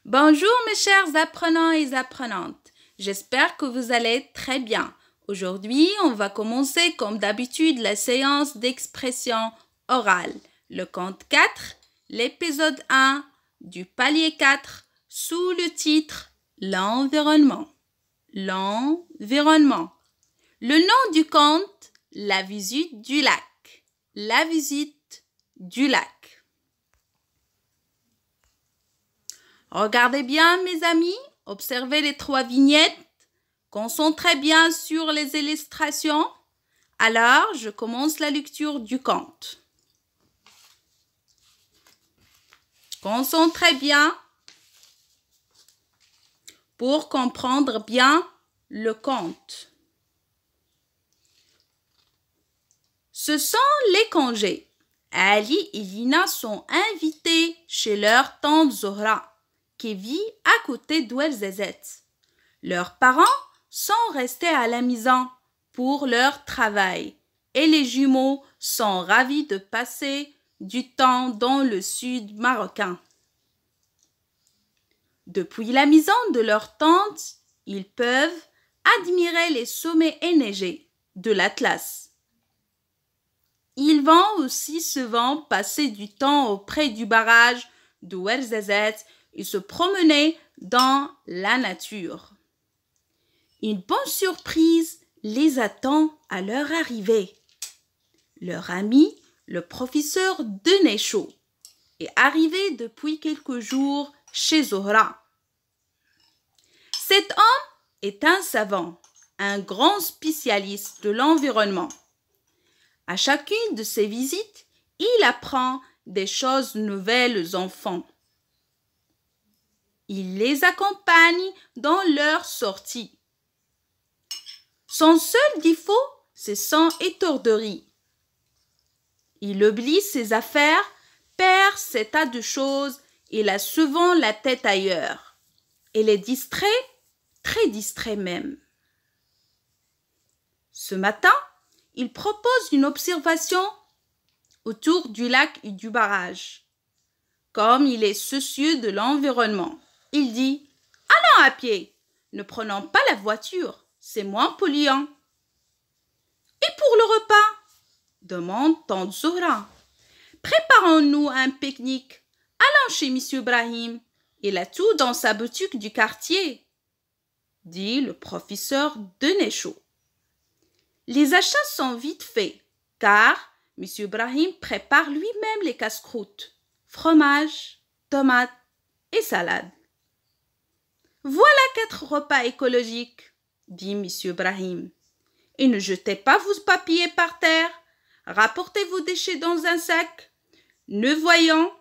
Bonjour mes chers apprenants et apprenantes. J'espère que vous allez très bien. Aujourd'hui, on va commencer comme d'habitude la séance d'expression orale. Le compte 4, l'épisode 1 du palier 4 sous le titre L'environnement. L'environnement. Le nom du conte, la visite du lac. La visite du lac. Regardez bien mes amis, observez les 3 vignettes, concentrez bien sur les illustrations. Alors, je commence la lecture du conte. Concentrez bien pour comprendre bien le conte. Ce sont les congés. Ali et Lina sont invités chez leur tante Zohra, qui vit à côté d'Ouelzazet. Leurs parents sont restés à la maison pour leur travail et les jumeaux sont ravis de passer du temps dans le sud marocain. Depuis la maison de leur tante, ils peuvent admirer les sommets enneigés de l'Atlas. Ils vont aussi souvent passer du temps auprès du barrage de Ouelzazet et se promener dans la nature. Une bonne surprise les attend à leur arrivée. Leur ami, le professeur Denechaud, est arrivé depuis quelques jours chez Zohra. Cet homme est un savant, un grand spécialiste de l'environnement. À chacune de ses visites, il apprend des choses nouvelles aux enfants. Il les accompagne dans leurs sorties. Son seul défaut, c'est son étourderie. Il oublie ses affaires, perd ses tas de choses, il a souvent la tête ailleurs. Il est distrait, très distrait même. Ce matin, il propose une observation autour du lac et du barrage. Comme il est soucieux de l'environnement, il dit « Allons à pied, ne prenons pas la voiture, c'est moins polluant. » « Et pour le repas ?» demande tante Zohra. « Préparons-nous un pique-nique. Allons chez M. Brahim. Il a tout dans sa boutique du quartier, » dit le professeur Denechaud. Les achats sont vite faits, car M. Brahim prépare lui-même les casse-croûtes, fromage, tomates et salade. « Voilà 4 repas écologiques, » dit M. Brahim. « Et ne jetez pas vos papiers par terre, rapportez vos déchets dans un sac. Ne voyons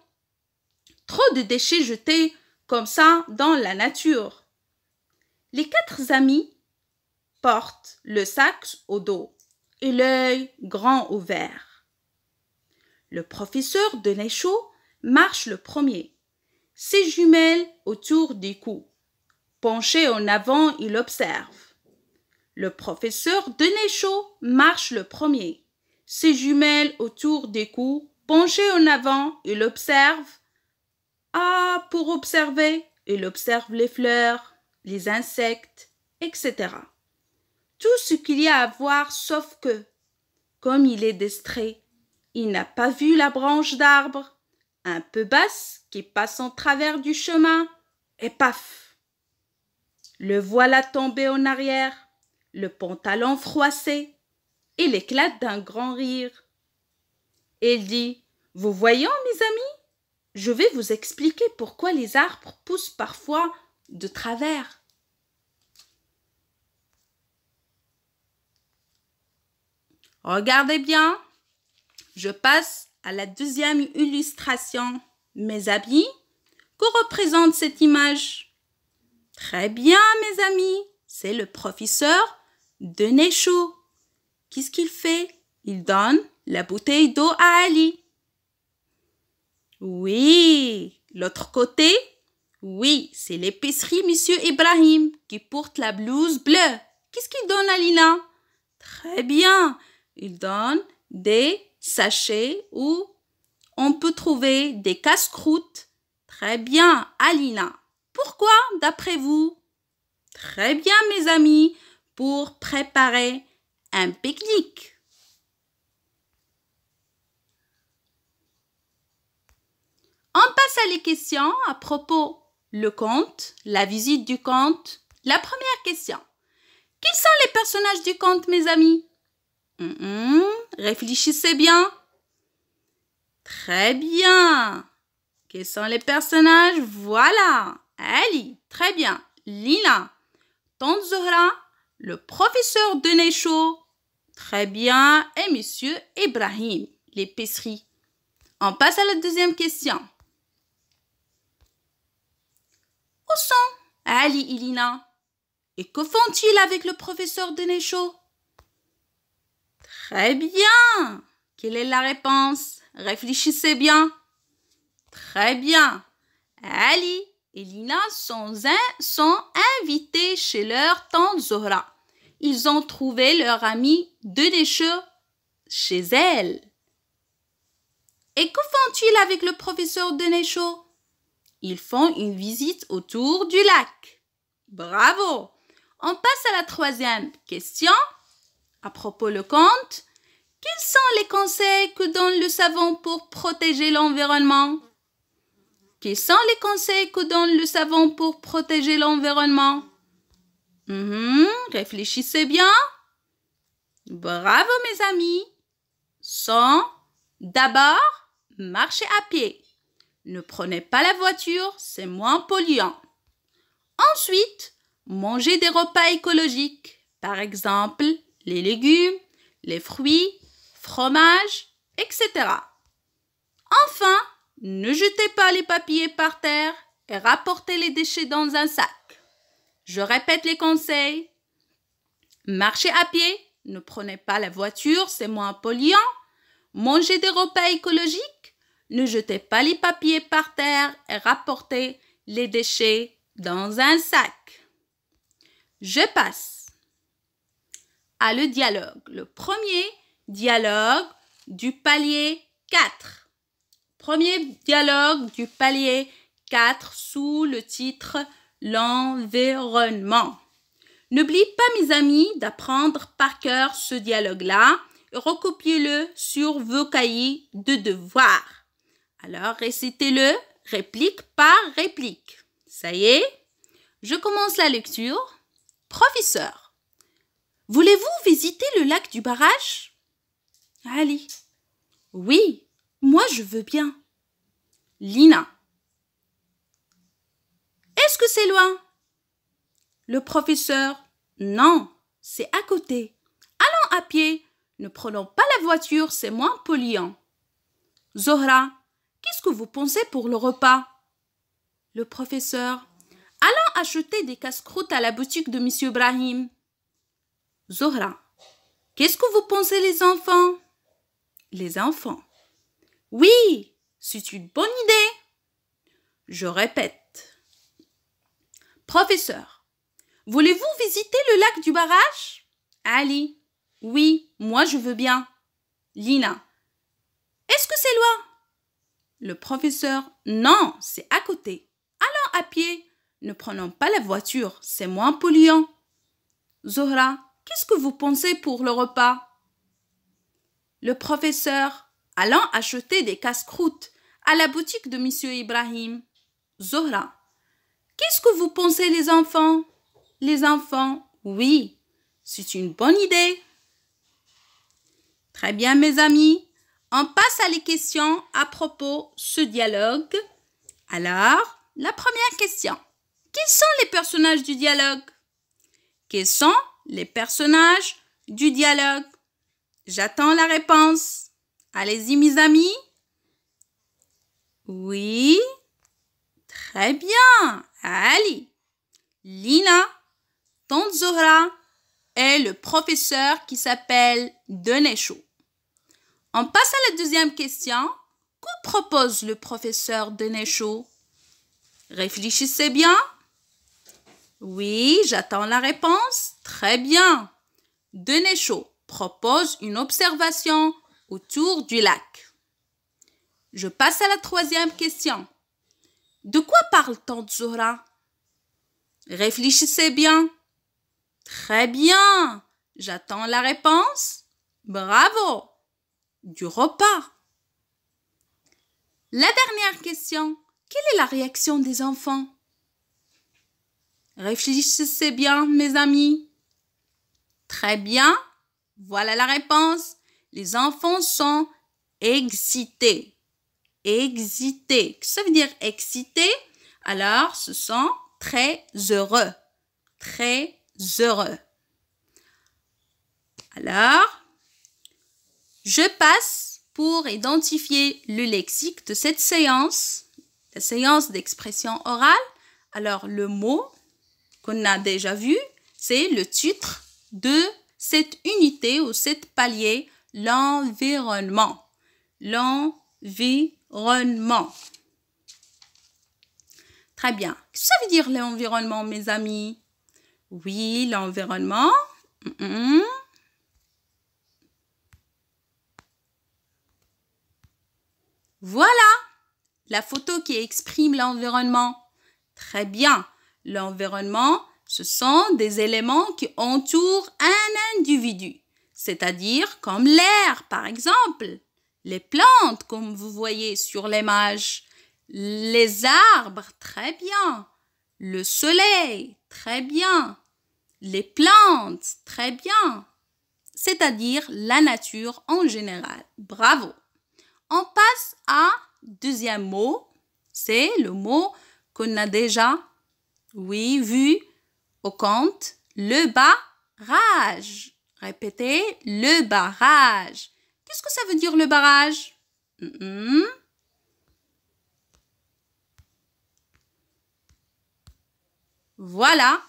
trop de déchets jetés comme ça dans la nature. » Les 4 amis portent le sac au dos et l'œil grand ouvert. Le professeur Denechaud marche le premier, ses jumelles autour du cou. Penché en avant, il observe. Le professeur Denechaud marche le premier, ses jumelles autour du cou. Penché en avant, il observe. Ah, pour observer, il observe les fleurs, les insectes, etc. Tout ce qu'il y a à voir, sauf que, comme il est distrait, il n'a pas vu la branche d'arbre, un peu basse, qui passe en travers du chemin, et paf! Le voilà tombé en arrière, le pantalon froissé, il éclate d'un grand rire. Il dit « Vous voyez, mes amis, je vais vous expliquer pourquoi les arbres poussent parfois de travers. » Regardez bien, je passe à la deuxième illustration. Mes amis, que représente cette image? Très bien, mes amis, c'est le professeur Denechaud. Qu'est-ce qu'il fait? Il donne la bouteille d'eau à Ali. Oui, l'autre côté, oui, c'est l'épicerie Monsieur Ibrahim qui porte la blouse bleue. Qu'est-ce qu'il donne à Lina? Très bien, il donne des sachets où on peut trouver des casse-croûtes. Très bien, Alina. Pourquoi, d'après vous? Très bien, mes amis, pour préparer un pique-nique. On passe à les questions à propos le conte, la visite du conte. La première question. Qui sont les personnages du conte, mes amis? Réfléchissez bien. Très bien. Quels sont les personnages? Voilà. Ali, très bien. Lina, Tante Zohra, le professeur Denecho, très bien, et Monsieur Ibrahim, l'épicerie. On passe à la deuxième question. Où sont Ali et Lina? Et que font-ils avec le professeur Denecho? Très bien. Quelle est la réponse? Réfléchissez bien. Très bien. Ali et Lina sont invités chez leur tante Zohra. Ils ont trouvé leur ami Denecho chez elle. Et que font-ils avec le professeur Denecho? Ils font une visite autour du lac. Bravo! On passe à la troisième question. À propos le conte, quels sont les conseils que donne le savant pour protéger l'environnement? Quels sont les conseils que donne le savant pour protéger l'environnement? Réfléchissez bien. Bravo mes amis. Sont d'abord marcher à pied. Ne prenez pas la voiture, c'est moins polluant. Ensuite, mangez des repas écologiques. Par exemple, les légumes, les fruits, fromage, etc. Enfin, ne jetez pas les papiers par terre et rapportez les déchets dans un sac. Je répète les conseils. Marchez à pied, ne prenez pas la voiture, c'est moins polluant. Mangez des repas écologiques, ne jetez pas les papiers par terre et rapportez les déchets dans un sac. Je passe à le dialogue. Le premier dialogue du palier 4. Premier dialogue du palier 4 sous le titre L'environnement. N'oubliez pas, mes amis, d'apprendre par cœur ce dialogue-là et recopiez-le sur vos cahiers de devoirs. Alors, récitez-le réplique par réplique. Ça y est, je commence la lecture. Professeur, voulez-vous visiter le lac du barrage? Ali. Oui, moi je veux bien. Lina. Est-ce que c'est loin? Le professeur. Non, c'est à côté. Allons à pied. Ne prenons pas la voiture, c'est moins polluant. Zohra, qu'est-ce que vous pensez pour le repas? Le professeur. Allons acheter des casse-croûtes à la boutique de Monsieur Ibrahim. Zohra. Qu'est-ce que vous pensez les enfants? Les enfants. Oui, c'est une bonne idée. Je répète. Professeur, voulez-vous visiter le lac du barrage? Ali. Oui, moi je veux bien. Lina. Est-ce que c'est loin? Le professeur. Non, c'est à côté. Allons à pied. Ne prenons pas la voiture, c'est moins polluant. Zohra, qu'est-ce que vous pensez pour le repas? Le professeur. Allons acheter des casse-croûtes à la boutique de Monsieur Ibrahim. Zohra. Qu'est-ce que vous pensez les enfants? Les enfants. Oui, c'est une bonne idée. Très bien mes amis. On passe à les questions à propos de ce dialogue. Alors, la première question. Quels sont les personnages du dialogue? Quels sont les personnages du dialogue? J'attends la réponse. Allez-y mes amis. Oui. Très bien. Ali, Lina, Tante Zohra et le professeur qui s'appelle Denecho. On passe à la deuxième question. Que propose le professeur Denecho? Réfléchissez bien. Oui, j'attends la réponse. Très bien. Denecho propose une observation autour du lac. Je passe à la troisième question. De quoi parle Tante Zohra? Réfléchissez bien. Très bien. J'attends la réponse. Bravo. Du repas. La dernière question. Quelle est la réaction des enfants? Réfléchissez bien, mes amis. Très bien. Voilà la réponse. Les enfants sont excités. Excités. Qu'est-ce que ça veut dire excités? Alors, ce sont très heureux. Très heureux. Alors, je passe pour identifier le lexique de cette séance, la séance d'expression orale. Alors, le mot qu'on a déjà vu, c'est le titre de cette unité ou cette palier, l'environnement. L'environnement. Très bien. Qu'est-ce que ça veut dire l'environnement, mes amis? Oui, l'environnement. Voilà la photo qui exprime l'environnement. Très bien. L'environnement, ce sont des éléments qui entourent un individu, c'est-à-dire comme l'air, par exemple, les plantes, comme vous voyez sur l'image, les arbres, très bien, le soleil, très bien, les plantes, très bien, c'est-à-dire la nature en général. Bravo. On passe à deuxième mot, c'est le mot qu'on a déjà, vu au compte, le barrage. Répétez, le barrage. Qu'est-ce que ça veut dire le barrage? Voilà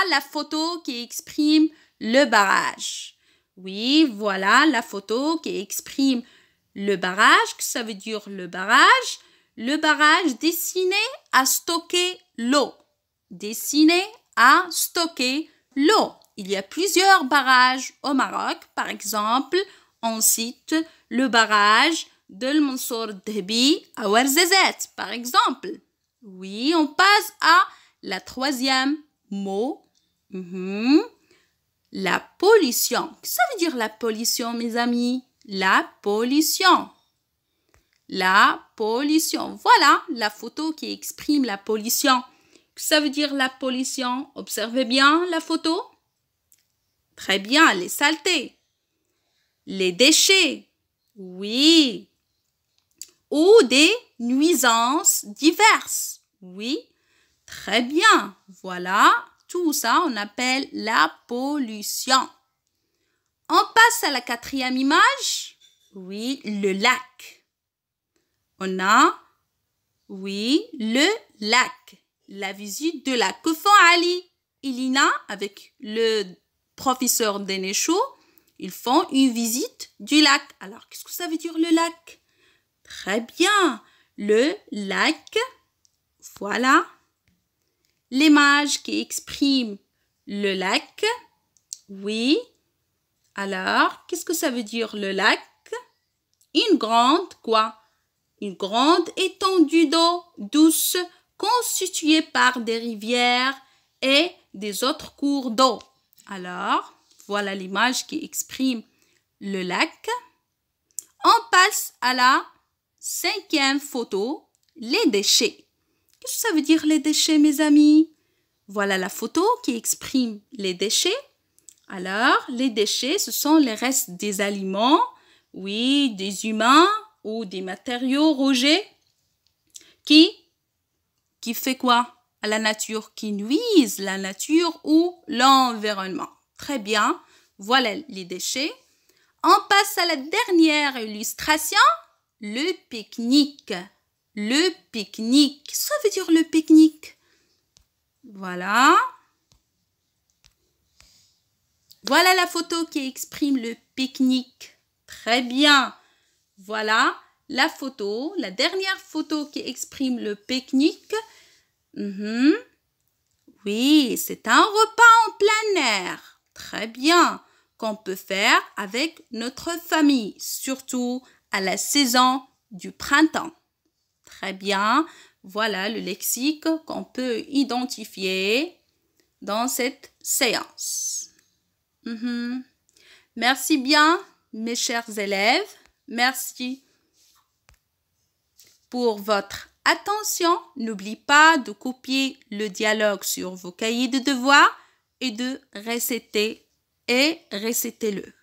la photo qui exprime le barrage. Oui, voilà la photo qui exprime le barrage. Que ça veut dire le barrage? Le barrage destiné à stocker l'eau. Destiné à stocker l'eau. Il y a plusieurs barrages au Maroc. Par exemple, on cite le barrage de Mansour Dehbi à Ouarzazate, par exemple. Oui, on passe à la troisième mot. La pollution. Qu'est-ce que ça veut dire la pollution, mes amis? La pollution. La pollution. Voilà la photo qui exprime la pollution. Qu'est-ce que ça veut dire la pollution? Observez bien la photo. Très bien, les saletés. Les déchets. Oui. Ou des nuisances diverses. Oui. Très bien. Voilà. Tout ça, on appelle la pollution. On passe à la quatrième image. Oui, le lac. On a, le lac. La visite de lac. Que font Ali et Lina avec le professeur Denechou? Ils font une visite du lac. Alors, qu'est-ce que ça veut dire le lac? Très bien. Le lac, voilà. L'image qui exprime le lac. Oui. Alors, qu'est-ce que ça veut dire le lac? Une grande quoi? Une grande étendue d'eau douce constituée par des rivières et des autres cours d'eau. Alors, voilà l'image qui exprime le lac. On passe à la cinquième photo, les déchets. Qu'est-ce que ça veut dire les déchets, mes amis? Voilà la photo qui exprime les déchets. Alors, les déchets, ce sont les restes des aliments, des humains ou des matériaux rejets qui fait quoi à la nature? Qui nuisent la nature ou l'environnement. Très bien, voilà les déchets. On passe à la dernière illustration, le pique-nique. Le pique-nique. Qu'est-ce que ça veut dire le pique-nique? Voilà. Voilà la photo qui exprime le pique-nique. Très bien. Voilà la photo, la dernière photo qui exprime le pique-nique. Oui, c'est un repas en plein air. Très bien. Qu'on peut faire avec notre famille, surtout à la saison du printemps. Très bien. Voilà le lexique qu'on peut identifier dans cette séance. Merci bien, mes chers élèves. Merci pour votre attention. N'oubliez pas de copier le dialogue sur vos cahiers de devoirs et de réciter le.